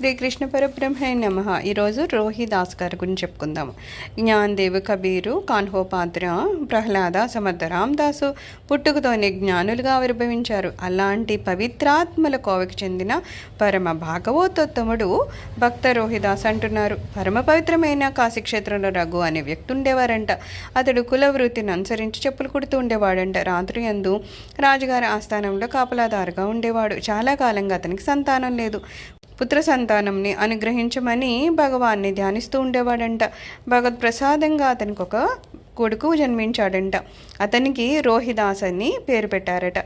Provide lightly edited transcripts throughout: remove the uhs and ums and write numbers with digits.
శ్రీకృష్ణ పరబ్రహ్మే నమః. ఈరోజు రోహిదాస్ గారి గురించి చెప్పుకుందాము. జ్ఞానదేవ్, కబీరు, కాన్హోపాత్ర, ప్రహ్లాద, సమర్థ రామదాసు పుట్టుకతోనే జ్ఞానులుగా ఆవిర్భవించారు. అలాంటి పవిత్రాత్మల కోవకి చెందిన పరమ భాగవతోత్తముడు భక్త రోహిదాస్ అంటున్నారు. పరమ పవిత్రమైన కాశీక్షేత్రంలో రఘు అనే వ్యక్తి ఉండేవారంట. అతడు కుల వృత్తిని అనుసరించి చెప్పులు కుడుతూ ఉండేవాడంట. రాత్రి యందు రాజుగారి ఆస్థానంలో కాపలాదారుగా ఉండేవాడు. చాలా కాలంగా అతనికి సంతానం లేదు. పుత్ర సంతానంని అనుగ్రహించమని భగవాన్ని ధ్యానిస్తూ ఉండేవాడంట. భగవత్ప్రసాదంగా అతనికి ఒక కొడుకు జన్మించాడంట. అతనికి రోహిదాస్ అని పేరు పెట్టారట.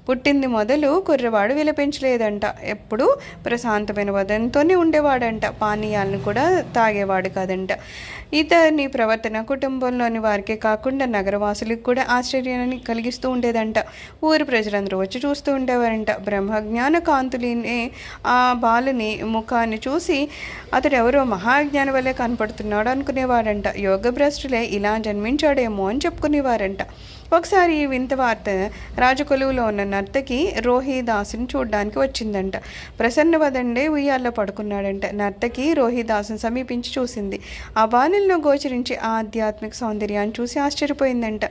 పుట్టింది మొదలు కుర్రవాడు విలపించలేదంట. ఎప్పుడు ప్రశాంతమైన వదనంతోనే ఉండేవాడంట. పానీయాలను కూడా తాగేవాడు కాదంట. ఇతని ప్రవర్తన కుటుంబంలోని వారికే కాకుండా నగరవాసులకు కూడా ఆశ్చర్యాన్ని కలిగిస్తూ ఉండేదంట. ఊరి ప్రజలందరూ వచ్చి చూస్తూ ఉండేవారంట. బ్రహ్మజ్ఞాన కాంతులిని ఆ బాలుని ముఖాన్ని చూసి అతడు ఎవరో మహాజ్ఞాని వల్లే కనపడుతున్నాడు అనుకునేవాడంట. యోగభ్రష్టులే ఇలా జన్మించాడేమో అని చెప్పుకునేవారంట. ఒకసారి ఈ వింత వార్త రాజకొలువులో ఉన్న నర్తకి రోహిదాసుని చూడ్డానికి వచ్చిందంట. ప్రసన్న వదండే ఉయ్యాల్లో పడుకున్నాడంట. నర్తకి రోహిదాసుని సమీపించి చూసింది. ఆ బాణంలో గోచరించి ఆధ్యాత్మిక సౌందర్యాన్ని చూసి ఆశ్చర్యపోయిందంట.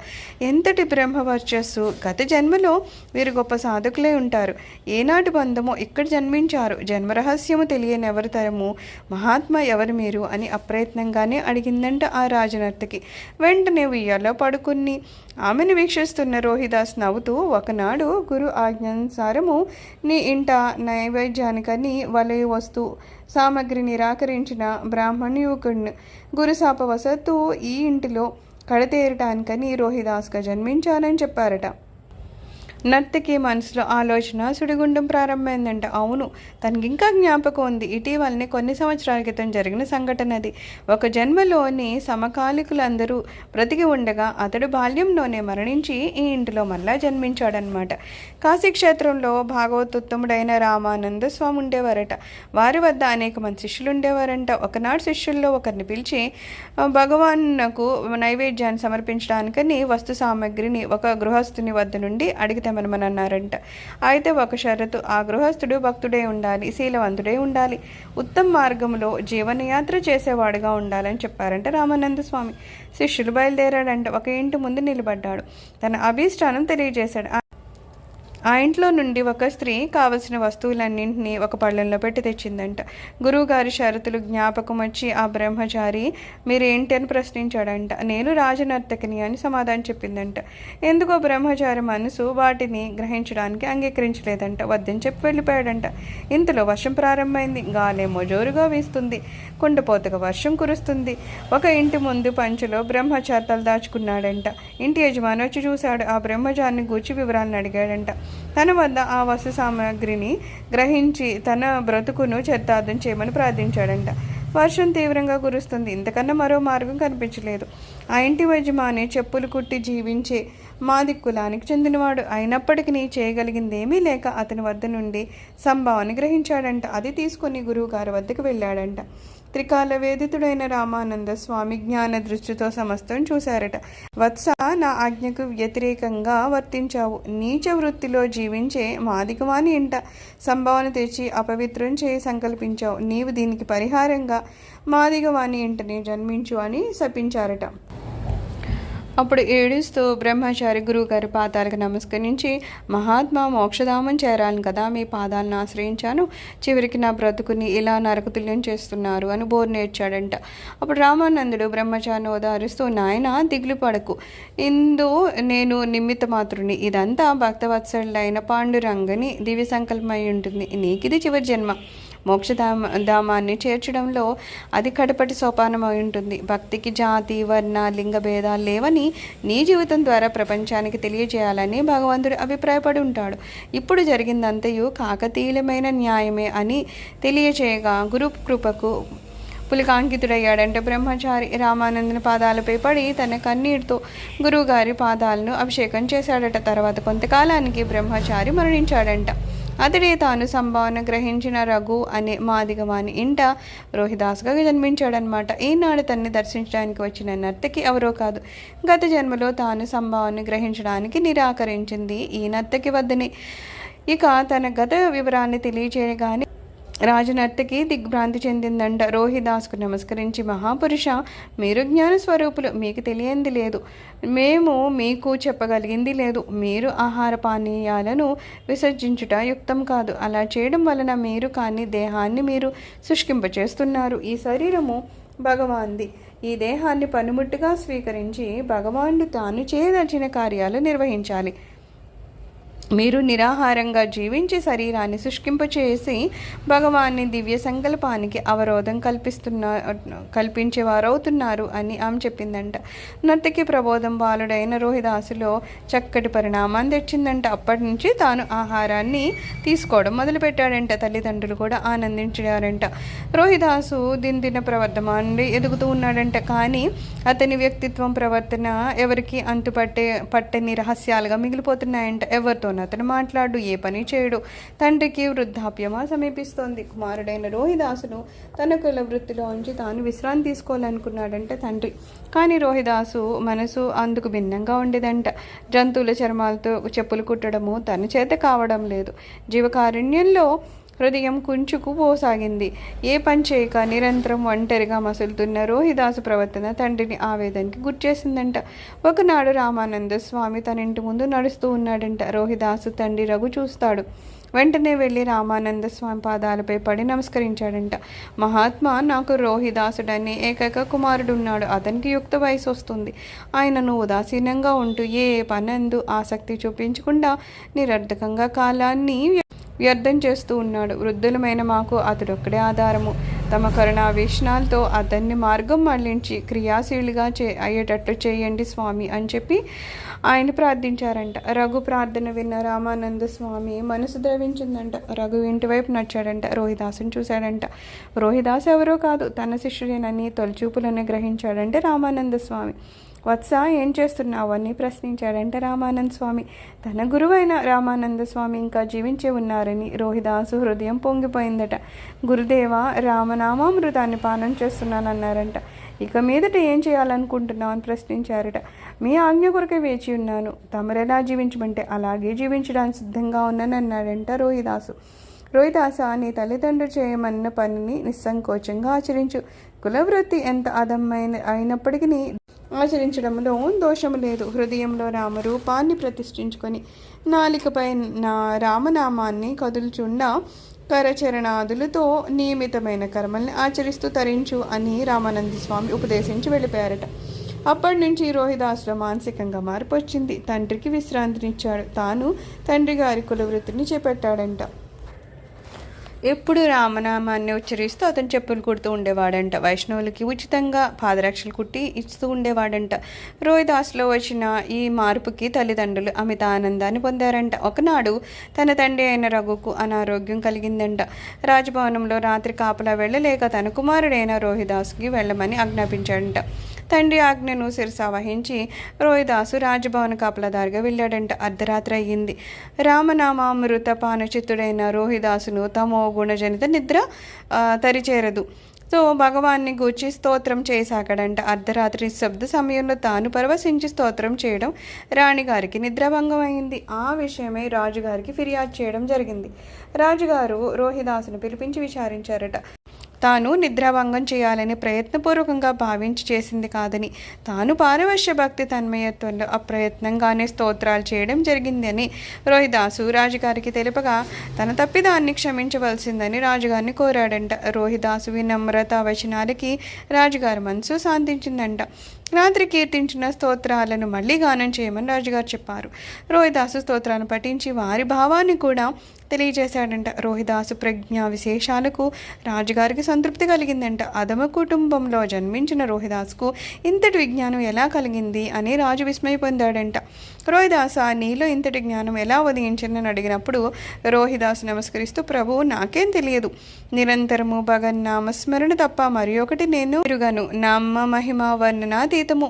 ఎంతటి బ్రహ్మవర్చస్సు! గత జన్మలో వీరు గొప్ప సాధకులే ఉంటారు. ఏనాటి బంధమో ఇక్కడ జన్మించారు. జన్మరహస్యము తెలియని ఎవరి తరము, మహాత్మా ఎవరు మీరు అని అప్రయత్నంగానే అడిగిందంట ఆ రాజనర్తకి. వెంటనే ఉయ్యాల్లో పడుకుని ఆమెను వీక్షిస్తున్న రోహిదాస్ నవ్వుతూ, ఒకనాడు గురు ఆజ్ఞానుసారము నీ ఇంట నైవేద్యానికని వలె వస్తు సామగ్రి నిరాకరించిన బ్రాహ్మణ యువకుడిని గురుశాపవశత్తు ఈ ఇంటిలో కడతేరటానికని రోహిదాస్గా జన్మించానని చెప్పారట. నర్తకి మనసులో ఆలోచన సుడిగుండం ప్రారంభమైందంట. అవును, తనకి ఇంకా జ్ఞాపకం ఉంది. ఇటీవలనే కొన్ని సంవత్సరాల క్రితం జరిగిన సంఘటన అది. ఒక జన్మలోని సమకాలికులందరూ బ్రతికి ఉండగా అతడు బాల్యంలోనే మరణించి ఈ ఇంటిలో మళ్ళా జన్మించాడనమాట. కాశీక్షేత్రంలో భాగవతోత్తముడైన రామానంద స్వామి ఉండేవారట. వారి వద్ద అనేక మంది శిష్యులు ఉండేవారంట. ఒకనాడు శిష్యుల్లో ఒకరిని పిలిచి భగవానునకు నైవేద్యాన్ని సమర్పించడానికని వస్తు సామగ్రిని ఒక గృహస్థుని వద్ద నుండి అడిగితే మనమని అన్నారంట. అయితే ఒక షరతు, ఆ గృహస్థుడు భక్తుడే ఉండాలి, శీలవంతుడే ఉండాలి, ఉత్తమ మార్గంలో జీవనయాత్ర చేసేవాడుగా ఉండాలని చెప్పారంట రామానంద స్వామి. శిష్యులు బయలుదేరాడంట. ఒక ఇంటి ముందు నిలబడ్డాడు. తన అభీష్టానం తెలియజేశాడు. ఆ ఇంట్లో నుండి ఒక స్త్రీ కావలసిన వస్తువులన్నింటినీ ఒక పళ్ళెంలో పెట్టి తెచ్చిందంట. గురువుగారి షరతులు జ్ఞాపకం వచ్చి ఆ బ్రహ్మచారి మీరేంటి అని ప్రశ్నించాడంట. నేను రాజనర్తకిని అని సమాధానం చెప్పిందంట. ఎందుకో బ్రహ్మచారి మనసు వాటిని గ్రహించడానికి అంగీకరించలేదంట. వద్దని చెప్పి వెళ్ళిపోయాడంట. ఇంతలో వర్షం ప్రారంభమైంది. గాలేమో జోరుగా వీస్తుంది. కుండపోతగా వర్షం కురుస్తుంది. ఒక ఇంటి ముందు పంచులో బ్రహ్మచారి తలదాచుకున్నాడంట. ఇంటి యజమాని వచ్చి చూశాడు. ఆ బ్రహ్మచారిని గూర్చి వివరాలను అడిగాడంట. తన వద్ద ఆ వస్తు సామాగ్రిని గ్రహించి తన బ్రతుకును చరితార్థం చేయమని ప్రార్థించాడంట. వర్షం తీవ్రంగా కురుస్తుంది. ఇంతకన్నా మరో మార్గం కనిపించలేదు. ఆ ఇంటి యజమాని చెప్పులు కుట్టి జీవించే మాది కులానికి చెందినవాడు అయినప్పటికీ చేయగలిగింది ఏమీ లేక అతని వద్ద నుండి సంభావన గ్రహించాడంట. అది తీసుకుని గురువు గారి వద్దకు వెళ్ళాడంట. త్రికాల వేదితుడైన రామానంద స్వామి జ్ఞాన దృష్టితో సమస్తం చూశారట. వత్స, నా ఆజ్ఞకు వ్యతిరేకంగా వర్తించావు. నీచ వృత్తిలో జీవించే మాదికవాని ఇంట సంభావన తెచ్చి అపవిత్రం చేయి సంకల్పించావు. నీవు దీనికి పరిహారంగా మాదిగవాని ఇంటనే జన్మించు అని శపించారట. అప్పుడు ఏడుస్తూ బ్రహ్మచారి గురువుగారి పాదాలకు నమస్కరించి, మహాత్మా మోక్షధామం చేరాలను కదా మీ పాదాలను ఆశ్రయించాను. చివరికి నా బ్రతుకుని ఇలా నరకతుల్యం చేస్తున్నారు అని బోరు నేర్చాడంట. అప్పుడు రామానందుడు బ్రహ్మచారిని ఓదారుస్తూ, నాయన దిగులు పడకు, ఇందు నేను నిమిత్త మాత్రుని. ఇదంతా భక్తవత్సలుడైన పాండురంగని దివ్య సంకల్పమై ఉంటుంది. నీకిది చివరి జన్మ. మోక్షధామాన్ని చేర్చడంలో అది కడపటి సోపానమై ఉంటుంది. భక్తికి జాతి, వర్ణ, లింగ భేదాలు లేవని నీ జీవితం ద్వారా ప్రపంచానికి తెలియజేయాలని భగవంతుడు అభిప్రాయపడి ఉంటాడు. ఇప్పుడు జరిగిందంతయు కాకతీయులమైన న్యాయమే అని తెలియచేయగా గురు కృపకు పులికాంకితుడయ్యాడంటే బ్రహ్మచారి. రామానందుని పాదాలపై పడి తన కన్నీటితో గురువుగారి పాదాలను అభిషేకం చేశాడట. తర్వాత కొంతకాలానికి బ్రహ్మచారి మరణించాడంట. అతడే తాను సంభావన గ్రహించిన రఘు అనే మాదిగవాని ఇంట రోహిదాస్గా జన్మించాడనమాట. ఈనాడు తన్ని దర్శించడానికి వచ్చిన నర్తకి ఎవరో కాదు, గత జన్మలో తాను సంభావన గ్రహించడానికి నిరాకరించింది ఈ నర్తకి వద్దనే. ఇక తన గత వివరాన్ని తెలియజేయగానే రాజనర్తకి దిగ్భ్రాంతి చెందిందంట. రోహిదాస్కు నమస్కరించి, మహాపురుష, మీరు జ్ఞాన స్వరూపులు, మీకు తెలియంది లేదు, మేము మీకు చెప్పగలిగింది లేదు. మీరు ఆహార పానీయాలను విసర్జించుట యుక్తం కాదు. అలా చేయడం వలన మీరు కానీ దేహాన్ని మీరు శుష్కింపచేస్తున్నారు. ఈ శరీరము భగవాన్ది. ఈ దేహాన్ని పనిముట్టుగా స్వీకరించి భగవానుడు తాను చేయదలిచిన కార్యాలు నిర్వహించాలి. మీరు నిరాహారంగా జీవించి శరీరాన్ని శుష్కింపచేసి భగవాన్ని దివ్య సంకల్పానికి అవరోధం కల్పించేవారవుతున్నారు అని ఆమె చెప్పిందంట. నర్తకి ప్రబోధం బాలుడైన రోహిదాసులో చక్కటి పరిణామాన్ని తెచ్చిందంట. అప్పటి నుంచి తాను ఆహారాన్ని తీసుకోవడం మొదలుపెట్టాడంట. తల్లిదండ్రులు కూడా ఆనందించారంట. రోహిదాసు దినదిన ప్రవర్ధమాన్ని ఎదుగుతూ ఉన్నాడంట. కానీ అతని వ్యక్తిత్వం, ప్రవర్తన ఎవరికి పట్టని రహస్యాలుగా మిగిలిపోతున్నాయంట. ఎవరితో అతను మాట్లాడు, ఏ పని చేయడు. తండ్రికి వృద్ధాప్యమా సమీపిస్తోంది. కుమారుడైన రోహిదాసును తన కుల వృత్తిలోంచి తాను విశ్రాంతి తీసుకోవాలనుకున్నాడంట తండ్రి. కానీ రోహిదాసు మనసు అందుకు భిన్నంగా ఉండేదంట. జంతువుల చర్మాలతో చెప్పులు కుట్టడము తన చేత కావడం లేదు. జీవకారుణ్యంలో హృదయం కుంచుకు పోసాగింది. ఏ పని చేయక నిరంతరం ఒంటరిగా మసులుతున్న రోహిదాసు ప్రవర్తన తండ్రిని ఆవేదనకి గుర్చేసిందంట. ఒకనాడు రామానంద స్వామి తన ఇంటి ముందు నడుస్తూ ఉన్నాడంట. రోహిదాసు తండ్రి రఘు చూస్తాడు. వెంటనే వెళ్ళి రామానంద స్వామి పాదాలపై పడి నమస్కరించాడంట. మహాత్మా, నాకు రోహిదాసుడని ఏకైక కుమారుడున్నాడు. అతనికి యుక్త వయసు వస్తుంది. ఆయనను ఉదాసీనంగా ఉంటూ ఏ పనందు ఆసక్తి చూపించకుండా నిరర్ధకంగా కాలాన్ని వ్యర్థం చేస్తూ ఉన్నాడు. వృద్ధులమైన మాకు అతడొక్కడే ఆధారము. తమ కరుణావేశనాలతో అతన్ని మార్గం మళ్లించి క్రియాశీలిగా అయ్యేటట్లు చేయండి స్వామి అని చెప్పి ఆయన ప్రార్థించారంట. రఘు ప్రార్థన విన్న రామానంద స్వామి మనసు ద్రవించిందంట. రఘు ఇంటి వైపు నచ్చాడంట. రోహిదాసుని చూశాడంట. రోహిదాసు ఎవరో కాదు, తన శిష్యుడేనని తొలిచూపులను గ్రహించాడంటే రామానంద స్వామి. వత్స, ఏం చేస్తున్నావు అని ప్రశ్నించాడంటే రామానంద స్వామి. తన గురువైన రామానంద స్వామి ఇంకా జీవించే ఉన్నారని రోహిదాసు హృదయం పొంగిపోయిందట. గురుదేవ, రామనామామృతాన్ని పానం చేస్తున్నానన్నారంట. ఇక మీదట ఏం చేయాలనుకుంటున్నావు అని ప్రశ్నించారట. మీ ఆజ్ఞ కొరకే వేచి ఉన్నాను. తమరెలా జీవించమంటే అలాగే జీవించడానికి సిద్ధంగా ఉన్నానన్నాడంట రోహిదాసు. రోహిదాస, నీ తల్లిదండ్రులు చేయమన్న పనిని నిస్సంకోచంగా ఆచరించు. కులవృత్తి ఎంత అయినప్పటికీ ఆచరించడంలో దోషము లేదు. హృదయంలో రామరూపాన్ని ప్రతిష్ఠించుకొని నాలికపై రామనామాన్ని కదులుచుండా కరచరణాదులతో నియమితమైన కర్మల్ని ఆచరిస్తూ తరించు అని రామానంద స్వామి ఉపదేశించి వెళ్ళిపోయారట. అప్పటి నుంచి రోహిదాసులో మానసికంగా మార్పు వచ్చింది. తండ్రికి విశ్రాంతినిచ్చాడు. తాను తండ్రి గారి కులవృత్తిని చేపట్టాడంట. ఎప్పుడు రామనామాన్ని ఉచ్చరిస్తూ అతను చెప్పులు కుడుతూ ఉండేవాడంట. వైష్ణవులకి ఉచితంగా పాదరక్షలు కుట్టి ఇస్తూ ఉండేవాడంట. రోహిదాసులో వచ్చిన ఈ మార్పుకి తల్లిదండ్రులు అమిత ఆనందాన్ని పొందారంట. ఒకనాడు తన తండ్రి అయిన రఘుకు అనారోగ్యం కలిగిందంట. రాజభవనంలో రాత్రి కాపలా వెళ్ళలేక తన కుమారుడైన రోహిదాసుకి వెళ్ళమని ఆజ్ఞాపించాడంట. తండ్రి ఆజ్ఞను శిరసావహించి రోహిదాసు రాజభవన కాపలాదారిగా వెళ్ళాడంట. అర్ధరాత్రి అయ్యింది. రామనామామృత పానచిత్తుడైన రోహిదాసును తమో గుణజనిత నిద్ర తరిచేరదు. సో భగవాన్ని గూర్చి స్తోత్రం చేశాకడంట. అర్ధరాత్రి శబ్ద సమయంలో తాను పరవశించి స్తోత్రం చేయడం రాణిగారికి నిద్రాభంగం అయింది. ఆ విషయమై రాజుగారికి ఫిర్యాదు చేయడం జరిగింది. రాజుగారు రోహిదాసును పిలిపించి విచారించారట. తాను నిద్రాభంగం చేయాలని ప్రయత్నపూర్వకంగా భావించి చేసింది కాదని, తాను పారవశ్య భక్తి తన్మయత్వంలో అప్రయత్నంగానే స్తోత్రాలు చేయడం జరిగిందని రోహిదాసు రాజుగారికి తెలుపగా తన తప్పిదాన్ని క్షమించవలసిందని రాజుగారిని కోరాడంట. రోహిదాసు వినమ్రత వచనాలకి రాజుగారి మనసు శాంతించిందంట. రాత్రి కీర్తించిన స్తోత్రాలను మళ్ళీ గానం చేయమని రాజుగారు చెప్పారు. రోహిదాసు స్తోత్రాలను పఠించి వారి భావాన్ని కూడా తెలియజేశాడంట. రోహిదాసు ప్రజ్ఞా విశేషాలకు రాజుగారికి సంతృప్తి కలిగిందంట. అధమ కుటుంబంలో జన్మించిన రోహిదాసుకు ఇంతటి విజ్ఞానం ఎలా కలిగింది అని రాజు విస్మయ పొందాడంట. రోహిదాసు, నీలో ఇంతటి జ్ఞానం ఎలా ఉదయించిందని అడిగినప్పుడు రోహిదాసు నమస్కరిస్తూ, ప్రభు, నాకేం తెలియదు. నిరంతరము భగన్నామస్మరణ తప్ప మరి ఒకటి నేను ఎరుగను. నామ మహిమ వర్ణనాతీతము.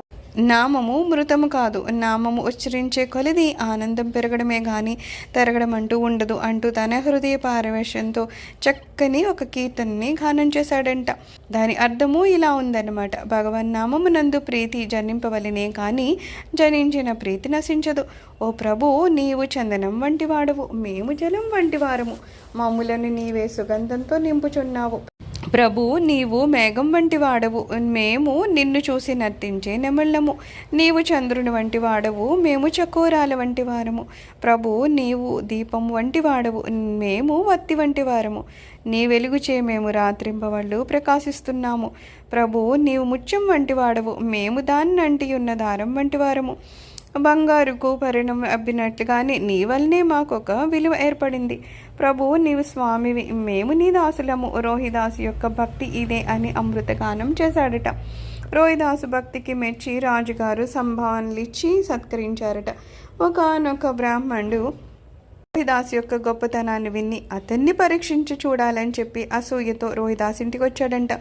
నామము మృతము కాదు, నామము ఉచ్చరించే కొలిది ఆనందం పెరగడమే కానీ తరగడం అంటూ ఉండదు అంటూ తన హృదయ పారవేశంతో చక్కని ఒక కీర్తనని గానం చేశాడంట. దాని అర్థము ఇలా ఉందన్నమాట: భగవన్నామమునందు ప్రీతి జనింపవలనే కానీ జనించిన ప్రీతి నశించదు. ఓ ప్రభు, నీవు చందనం వంటి వాడవు, మేము జలం వంటి వారము, మమ్ములను నీవే సుగంధంతో నింపుచున్నావు. ప్రభు, నీవు మేఘం వంటి వాడవు, మేము నిన్ను చూసి నర్తించే నెమళ్ళము. నీవు చంద్రుని వంటి వాడవు, మేము చకోరాల వంటి వారము. ప్రభు, నీవు దీపం వంటి వాడవు, మేము వత్తి వంటి వారము. నీ వెలుగుచే మేము రాత్రింబవళ్ళు ప్రకాశిస్తున్నాము. ప్రభు, నీవు ముత్యం వంటి వాడవు, మేము దాన్ని అంటి ఉన్న దారం వంటి వారము. బంగారుకు పరిణం అబ్బినట్లుగానే నీ వల్లనే మాకొక విలువ ఏర్పడింది. ప్రభు, నీవు స్వామివి, మేము నీ దాసులము. రోహిదాసు యొక్క భక్తి ఇదే అని అమృతగానం చేశాడట. రోహిదాసు భక్తికి మెచ్చి రాజుగారు సంభావనలు ఇచ్చి సత్కరించారట. ఒకనొక బ్రాహ్మణుడు రోహిదాసు యొక్క గొప్పతనాన్ని విని అతన్ని పరీక్షించి చూడాలని చెప్పి అసూయతో రోహిదాసు ఇంటికి వచ్చాడంట.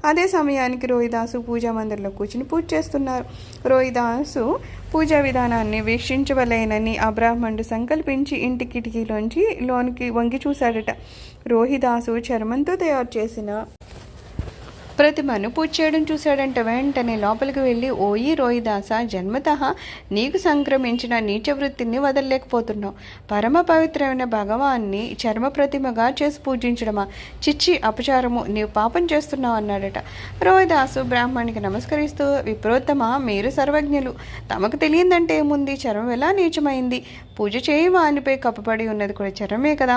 అదే సమయానికి రోహిదాసు పూజా మందిరంలో కూర్చుని పూజ చేస్తున్నారు. రోహిదాసు పూజా విధానాన్ని వీక్షించవలేనని ఆ బ్రాహ్మణుడు సంకల్పించి ఇంటి కిటికీలోంచి లోనికి వంగి చూశాడట. రోహిదాసు చర్మంతో తయారు చేసిన ప్రతిమను పూజ చేయడం చూశాడంట. వెంటనే లోపలికి వెళ్ళి, ఓయి రోహిదాస, జన్మతః నీకు సంక్రమించిన నీచ వృత్తిని వదలలేకపోతున్నావు. పరమ పవిత్రమైన భగవాన్ని చర్మ ప్రతిమగా చేసి పూజించడమా? చిచ్చి, అపచారము, నీవు పాపం చేస్తున్నావు అన్నాడట. రోహిదాసు బ్రాహ్మణికి నమస్కరిస్తూ, విప్రోత్తమ, మీరు సర్వజ్ఞులు, తమకు తెలియదంటే ఏముంది? చర్మం ఎలా నీచమైంది? పూజ చేయి వానిపై కప్పబడి ఉన్నది కూడా చర్మమే కదా.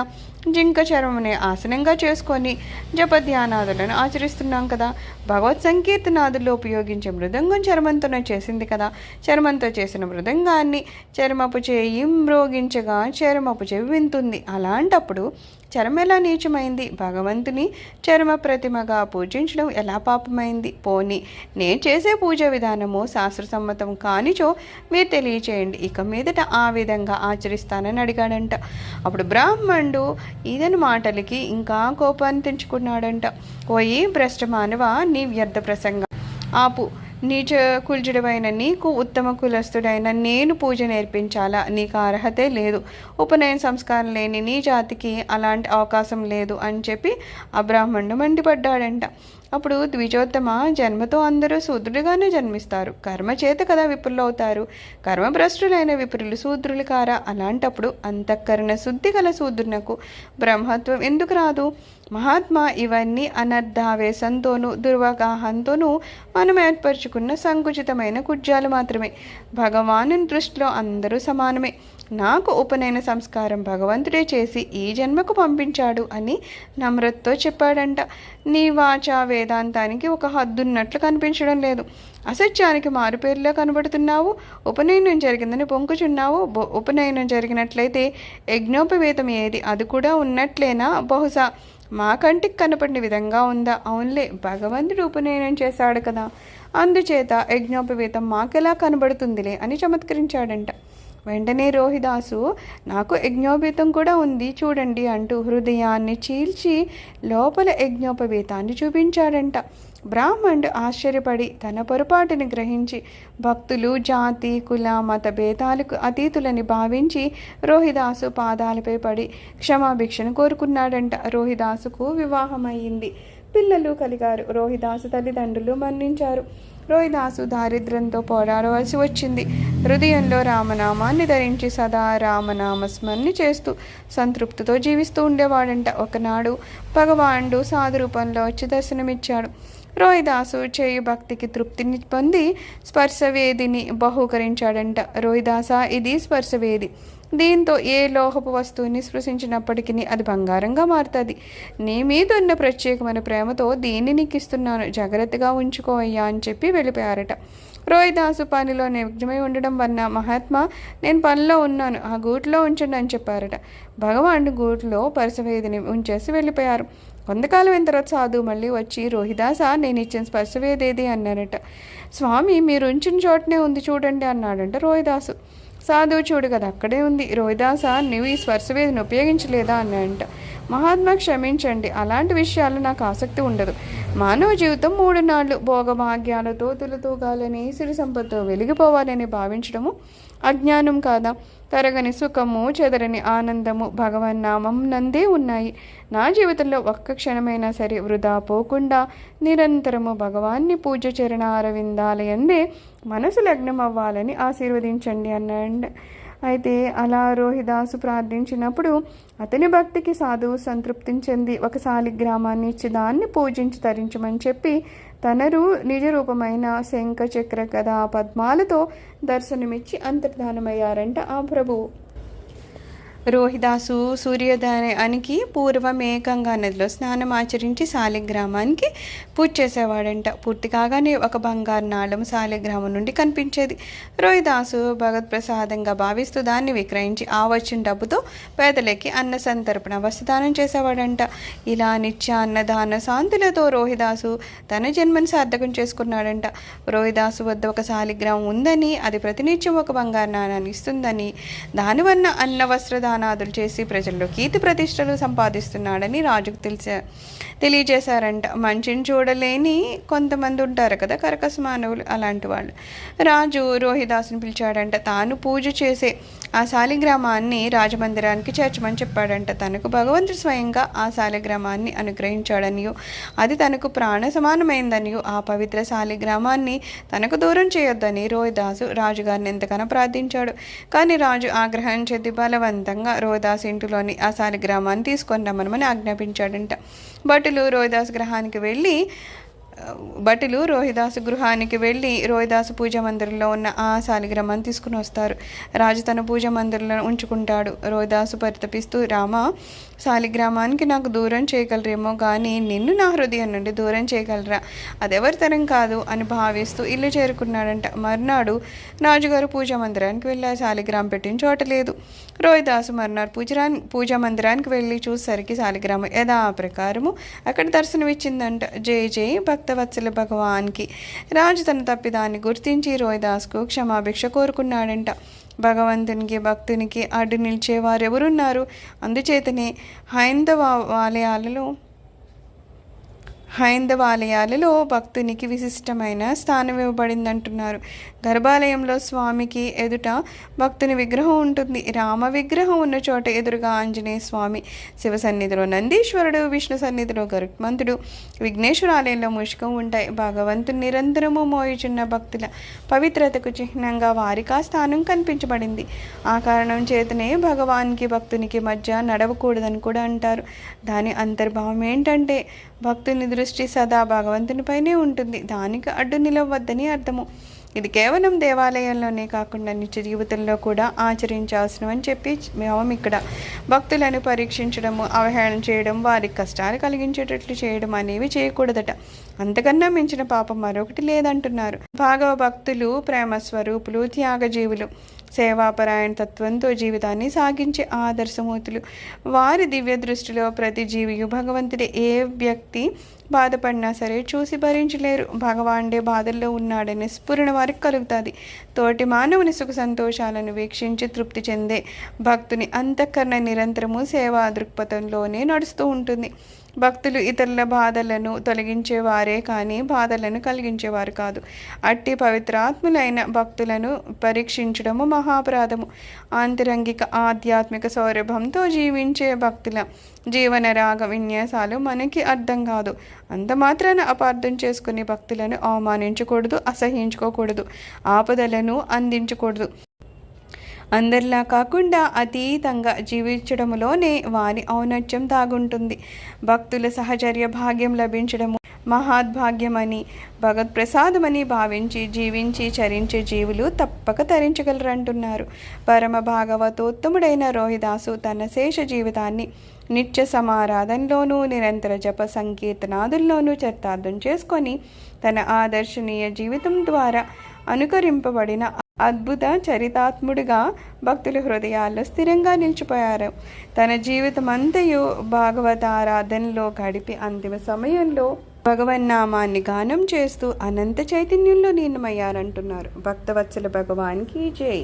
జింక చర్మమునే ఆసనంగా చేసుకొని జపధ్యానాదులను ఆచరిస్తున్నాం కదా. భగవత్ సంకీర్తనాదుల్లో ఉపయోగించే మృదంగం చర్మంతోనే చేసింది కదా. చర్మంతో చేసిన మృదంగాన్ని చర్మపు చేయి మ్రోగించగా చర్మపు చెవి వింటుంది. అలాంటప్పుడు చర్మ ఎలా నీచమైంది? భగవంతుని చర్మ ప్రతిమగా పూజించడం ఎలా పాపమైంది? పోని నేను చేసే పూజా విధానము శాస్త్రసమ్మతం కానిచో మీరు తెలియచేయండి, ఇక మీదట ఆ విధంగా ఆచరిస్తానని అడిగాడంట. అప్పుడు బ్రాహ్మణుడు ఈయన మాటలకి ఇంకా కోపాన్ని తెంచుకున్నాడంట. ఓయి భ్రష్ట మానవ, నీ వ్యర్థ ప్రసంగం ఆపు. నీచ కుల్జుడమైన నీకు ఉత్తమ కులస్తుడైన నేను పూజ నేర్పించాలా? నీకు అర్హతే లేదు. ఉపనయన సంస్కారం లేని నీ జాతికి అలాంటి అవకాశం లేదు అని చెప్పి ఆ బ్రాహ్మణుడు మండిపడ్డాడంట. అప్పుడు ద్విజోత్తమ, జన్మతో అందరూ శూద్రులుగానే జన్మిస్తారు, కర్మ చేత కదా విప్రులు అవుతారు. కర్మభ్రష్టులైన విప్రులు శూద్రులు కారా? అలాంటప్పుడు అంతఃకరణ శుద్ధి గల శూద్రునకు బ్రహ్మత్వం ఎందుకు రాదు? మహాత్మా, ఇవన్నీ అనర్థావేశంతోనూ దుర్వగాహంతోనూ మనం ఏర్పరచుకున్న సంకుచితమైన కుజ్జాలు మాత్రమే. భగవాను దృష్టిలో అందరూ సమానమే. నాకు ఉపనయన సంస్కారం భగవంతుడే చేసి ఈ జన్మకు పంపించాడు అని నమ్రతతో చెప్పాడంట. నీ వాచా వేదాంతానికి ఒక హద్దున్నట్లు కనిపించడం లేదు. అసత్యానికి మారుపేరులో కనబడుతున్నావు. ఉపనయనం జరిగిందని పొంకుచున్నావు. ఉపనయనం జరిగినట్లయితే యజ్ఞోపవేతం ఏది? అది కూడా ఉన్నట్లేనా? బహుశా మా కంటికి కనపడిన విధంగా ఉందా? అవునులే, భగవంతుడు ఉపనయనం చేశాడు కదా, అందుచేత యజ్ఞోపవేతం మాకెలా కనబడుతుందిలే అని చమత్కరించాడంట. వెంటనే రోహిదాసు, నాకు యజ్ఞోపేతం కూడా ఉంది చూడండి అంటూ హృదయాన్ని చీల్చి లోపల యజ్ఞోపవేతాన్ని చూపించాడంట. బ్రాహ్మణుడు ఆశ్చర్యపడి తన పొరపాటుని గ్రహించి భక్తులు జాతి కుల మత భేదాలకు అతీతులని భావించి రోహిదాసు పాదాలపై పడి క్షమాభిక్షను కోరుకున్నాడంట. రోహిదాసుకు వివాహమయ్యింది, పిల్లలు కలిగారు. రోహిదాసు తల్లిదండ్రులు మరణించారు. రోహిదాసు దారిద్ర్యంతో పోరాడవలసి వచ్చింది. హృదయంలో రామనామాన్ని ధరించి సదా రామనామస్మరణి చేస్తూ సంతృప్తితో జీవిస్తూ ఉండేవాడంట. ఒకనాడు భగవానుడు సాధు రూపంలో వచ్చి దర్శనమిచ్చాడు. రోహిదాసు చేయు భక్తికి తృప్తిని పొంది స్పర్శవేదిని బహూకరించాడంట. రోహిదాస, ఇది స్పర్శవేది. దీంతో ఏ లోహపు వస్తువుని స్పృశించినప్పటికీ అది బంగారంగా మారుతుంది. నీ మీద ఉన్న ప్రత్యేకమైన ప్రేమతో దీన్ని నీకు ఇస్తున్నాను, జాగ్రత్తగా ఉంచుకో అయ్యా అని చెప్పి వెళ్ళిపోయారట. రోహిదాసు పనిలో నిమగ్నమై ఉండడం వలన, మహాత్మా నేను పనిలో ఉన్నాను, ఆ గూట్లో ఉంచండి అని చెప్పారట. భగవానుడు గూట్లో పరసవేదిని ఉంచేసి వెళ్ళిపోయారు. కొంతకాలం అయిన తర్వాత సాధువు మళ్ళీ వచ్చి, రోహిదాస, నేను ఇచ్చిన స్పర్శవేదేది అన్నారట. స్వామి, మీరు ఉంచిన చోటనే ఉంది చూడండి అన్నాడంట రోహిదాసు. సాధువు, చూడు కదా అక్కడే ఉంది. రోహిదాస, నువ్వు ఈ స్పర్శవేదిని ఉపయోగించలేదా అన్నాడంట. మహాత్మా క్షమించండి, అలాంటి విషయాలు నాకు ఆసక్తి ఉండదు. మానవ జీవితం 3 నాళ్ళు భోగభాగ్యాలతో తులతూగాలని, సిరి సంపదతో వెలిగిపోవాలని భావించడము అజ్ఞానం కాదా? తరగని సుఖము, చెదరని ఆనందము భగవన్నామం నందే ఉన్నాయి. నా జీవితంలో ఒక్క క్షణమైనా సరే వృధా పోకుండా నిరంతరము భగవాన్ని పూజ చరణ అరవిందాలయందే మనసు లగ్నం అవ్వాలని ఆశీర్వదించండి అన్నాడు. అయితే అలా రోహిదాసు ప్రార్థించినప్పుడు అతని భక్తికి సాధువు సంతృప్తిని చెంది ఒక శాలిగ్రామాన్ని ఇచ్చి దాన్ని పూజించి తరించమని చెప్పి తనరు నిజ రూపమైన శంఖ చక్ర గదా పద్మాలతో దర్శనమిచ్చి అంతర్ధానమయ్యారంట ఆ ప్రభువు. రోహిదాసు సూర్యోదయానికి పూర్వమే గంగా నదిలో స్నానం ఆచరించి శాలిగ్రామానికి పూజ చేసేవాడంట. పూర్తి కాగానే ఒక బంగారు నాళం శాలిగ్రామం నుండి కనిపించేది. రోహిదాసు భగవత్ప్రసాదంగా భావిస్తూ దాన్ని విక్రయించి ఆ వచ్చిన డబ్బుతో పేదలకి అన్న సంతర్పణ వస్త్రదానం చేసేవాడంట. ఇలా నిత్య అన్నదాన శాంతులతో రోహిదాసు తన జన్మను సార్థకం చేసుకున్నాడంట. రోహిదాసు వద్ద ఒక శాలిగ్రామం ఉందని, అది ప్రతినిత్యం ఒక బంగారు నాణాన్ని ఇస్తుందని, దానివల్ల అన్న వస్త్రదానం దానాదులు చేసి ప్రజల్లో కీర్తి ప్రతిష్టలు సంపాదిస్తున్నాడని రాజుకు తెలియజేశారంట. మంచిని చూడలేని కొంతమంది ఉంటారు కదా, కరకస మానవులు, అలాంటి వాళ్ళు. రాజు రోహిదాసుని పిలిచాడంట. తాను పూజ చేసే ఆ శాలిగ్రామాన్ని రాజమందిరానికి చేర్చమని చెప్పాడంట. తనకు భగవంతుడు స్వయంగా ఆ శాలిగ్రామాన్ని అనుగ్రహించాడనియో, అది తనకు ప్రాణ సమానమైందనియో, ఆ పవిత్ర శాలిగ్రామాన్ని తనకు దూరం చేయొద్దని రోహిదాసు రాజుగారిని ఎంతగానో ప్రార్థించాడు. కానీ రాజు ఆగ్రహం చెంది బలవంతంగా రోహిదాసు ఇంటిలోని ఆ శాలిగ్రామాన్ని తీసుకొని రమ్మని ఆజ్ఞాపించాడంట. భటులు రోహిదాసు గృహానికి వెళ్ళి రోహిదాసు పూజా మందిరంలో ఉన్న ఆ శాలిగ్రామాన్ని తీసుకుని వస్తారు. రాజు తన పూజా మందిరంలో ఉంచుకుంటాడు. రోహిదాసు పరితపిస్తూ, రామ, శాలిగ్రామానికి నాకు దూరం చేయగలరేమో కానీ నిన్ను నా హృదయం నుండి దూరం చేయగలరా? అదెవరి తరం కాదు అని భావిస్తూ ఇల్లు చేరుకున్నాడంట. మర్నాడు రాజుగారు పూజా మందిరానికి వెళ్ళి ఆ శాలిగ్రామం పెట్టిన చోట లేదు. రోహిదాసు మర్నాడు పూజా మందిరానికి వెళ్ళి చూసేసరికి శాలిగ్రామం యథాప్రకారము అక్కడ దర్శనమిచ్చిందంట. జై జై భక్తవత్సల భగవాన్కి. రాజు తన తప్పిదాన్ని గుర్తించి రోహిదాసుకు క్షమాభిక్ష కోరుకున్నాడంట. భగవంతునికి భక్తునికి అడ్డు నిలిచేవారెవరున్నారు? అందుచేతనే హైందవాలయాలలో భక్తునికి విశిష్టమైన స్థానం ఇవ్వబడిందంటున్నారు. గర్భాలయంలో స్వామికి ఎదుట భక్తుని విగ్రహం ఉంటుంది. రామ విగ్రహం ఉన్న చోట ఎదురుగా ఆంజనేయ స్వామి, శివ సన్నిధిలో నందీశ్వరుడు, విష్ణు సన్నిధిలో గరుత్మంతుడు, విఘ్నేశ్వర ఆలయంలో మూషికం ఉంటాయి. భగవంతుని నిరంతరము మోయుచున్న భక్తుల పవిత్రతకు చిహ్నంగా వారికి ఆ స్థానం కనిపించబడింది. ఆ కారణం చేతనే భగవాన్కి భక్తునికి మధ్య నడవకూడదని కూడా అంటారు. దాని అంతర్భావం ఏంటంటే భక్తుని దృష్టి సదా భగవంతునిపైనే ఉంటుంది, దానికి అడ్డు నిలవద్దని అర్థము. ఇది కేవలం దేవాలయంలోనే కాకుండా నిత్య జీవితంలో కూడా ఆచరించాల్సినవని చెప్పి మేము ఇక్కడ భక్తులను పరీక్షించడము, అవహేళన చేయడం, వారికి కష్టాలు కలిగించేటట్లు చేయడం అనేవి చేయకూడదట. అంతకన్నా మించిన పాపం మరొకటి లేదంటున్నారు. భాగవ భక్తులు ప్రేమ స్వరూపులు, త్యాగజీవులు, సేవాపరాయణ తత్వంతో జీవితాన్ని సాగించే ఆదర్శమూర్తులు. వారి దివ్య దృష్టిలో ప్రతి జీవియు భగవంతుడే. ఏ వ్యక్తి బాధపడినా సరే చూసి భరించలేరు. భగవానుడే బాధల్లో ఉన్నాడనే స్ఫురణ వారికి కలుగుతుంది. తోటి మానవుని సుఖ సంతోషాలను వీక్షించి తృప్తి చెందే భక్తుని అంతఃకరణ నిరంతరము సేవా దృక్పథంలోనే నడుస్తూ ఉంటుంది. భక్తులు ఇతరుల బాధలను తొలగించేవారే కానీ బాధలను కలిగించేవారు కాదు. అట్టి పవిత్రాత్ములైన భక్తులను పరీక్షించడము మహాపరాధము. ఆంతరంగిక ఆధ్యాత్మిక సౌరభంతో జీవించే భక్తుల జీవన రాగ విన్యాసాలు మనకి అర్థం కాదు. అంత మాత్రాన అపార్థం చేసుకుని భక్తులను అవమానించకూడదు, అసహించుకోకూడదు, ఆపదలను అందించకూడదు. అందరిలా కాకుండా అతీతంగా జీవించడంలోనే వారి ఔన్నత్యం దాగుంటుంది. భక్తుల సహచర్య భాగ్యం లభించడము మహాద్భాగ్యమని, భగవత్ప్రసాదమని భావించి జీవించి చరించే జీవులు తప్పక తరించగలరంటున్నారు. పరమ భాగవతోత్తముడైన రోహిదాసు తన శేష జీవితాన్ని నిత్య సమారాధనలోనూ నిరంతర జప సంకీర్తనాదుల్లోనూ చరితార్థం చేసుకొని తన ఆదర్శనీయ జీవితం ద్వారా అనుకరింపబడిన అద్భుత చరితాత్ముడిగా భక్తుల హృదయాల్లో స్థిరంగా నిలిచిపోయారు. తన జీవితమంతయు భాగవతారాధనలో గడిపి అంతిమ సమయంలో భగవన్నామాన్ని గానం చేస్తూ అనంత చైతన్యంలో లీనమయ్యారంటున్నారు. భక్తవత్సల భగవాన్కి జై.